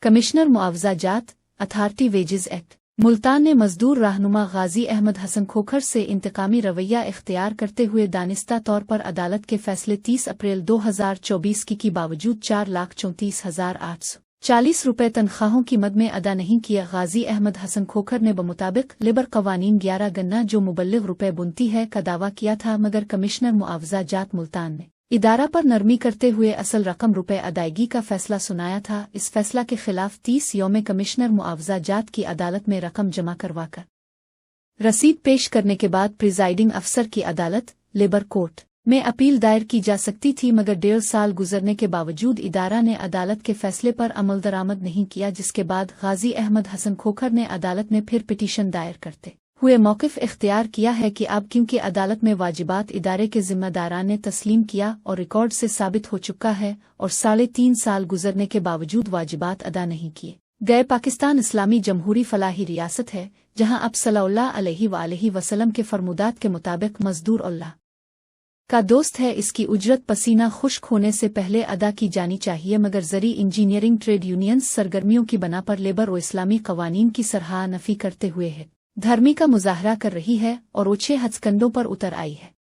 Commissioner معاوضہ جات authority wages act Multan نے مزدور رہنما غازی احمد حسن کھوکھر سے انتقامی رویہ اختیار کرتے ہوئے دانستہ طور پر عدالت کے فیصلے 30 اپریل 2024 کی باوجود 4,34,840 روپے تنخواہوں کی مد میں ادا نہیں کیا۔ غازی احمد حسن کھوکھر نے بمطابق لیبر قوانین 11 گنا جو مبلغ روپے بنتی ہے کا دعویٰ کیا تھا، مگر کمشنر معاوضہ جات ملتان نے ادارہ پر نرمی کرتے ہوئے اصل رقم روپے ادائیگی کا فیصلہ سنایا تھا۔ اس فیصلہ کے خلاف 30 یوم کمشنر معاوضہ جات کی عدالت میں رقم جمع کروا کر رسید پیش کرنے کے بعد پریزائڈنگ افسر کی عدالت لیبر کورٹ میں اپیل دائر کی جا سکتی تھی، مگر 1.5 سال گزرنے کے باوجود ادارہ نے عدالت کے فیصلے پر عمل درآمد نہیں کیا، جس کے بعد غازی احمد حسن کھوکھر نے عدالت میں پھر پٹیشن دائر کرتے ہوئے موقف اختیار کیا ہے کہ اب کیونکہ عدالت میں واجبات ادارے کے ذمہ داران نے تسلیم کیا اور ریکارڈ سے ثابت ہو چکا ہے اور 3.5 سال گزرنے کے باوجود واجبات ادا نہیں کیے گئے، پاکستان اسلامی جمہوری فلاحی ریاست ہے جہاں اب صلی اللہ علیہ وآلہ وسلم کے فرمودات کے مطابق مزدور اللہ کا دوست ہے، اس کی اجرت پسینہ خشک ہونے سے پہلے ادا کی جانی چاہیے، مگر زرعی انجینئرنگ ٹریڈ یونینز سرگرمیوں کی بنا پر لیبر و اسلامی قوانین کی سرحہ نفی کرتے ہوئے ہے دھرمی کا مظاہرہ کر رہی ہے اور اوچھے ہتھ کنڈوں پر اتر آئی ہے۔